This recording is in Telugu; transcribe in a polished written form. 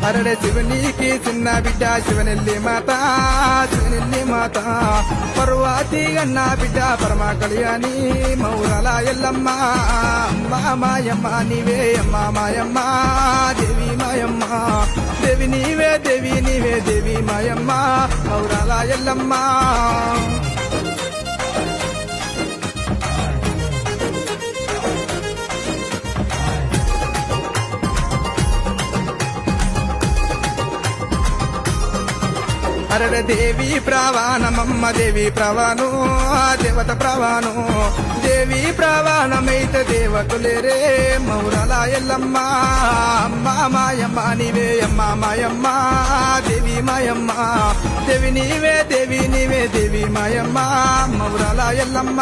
అరడే శివునికి చిన్న బిడ్డ శివనెల్లి మాత శివనెల్లి మాత పర్వాతి అన్న బిడ్డ పరమ కళ్యాణి మౌరాల ఎల్లమ్మ అమ్మ మాయమ్మ నీవే అమ్మ మాయమ్మ దేవి మాయమ్మ దేవి నీవే దేవి నీవే దేవి మాయమ్మ మౌరాల ఎల్లమ్మ అరడ దేవి ప్రవాణమమ్మ దేవి ప్రవాణు దేవత ప్రవాణు దేవి ప్రవాణమైతే దేవకులేరే మౌరాల ఎల్లమ్మ అమ్మ మాయమ్మ నీవే అమ్మ మాయమ్మ దేవి మాయమ్మ దేవి నీవే దేవి నీవే దేవి మాయమ్మ మౌరాల ఎల్లమ్మ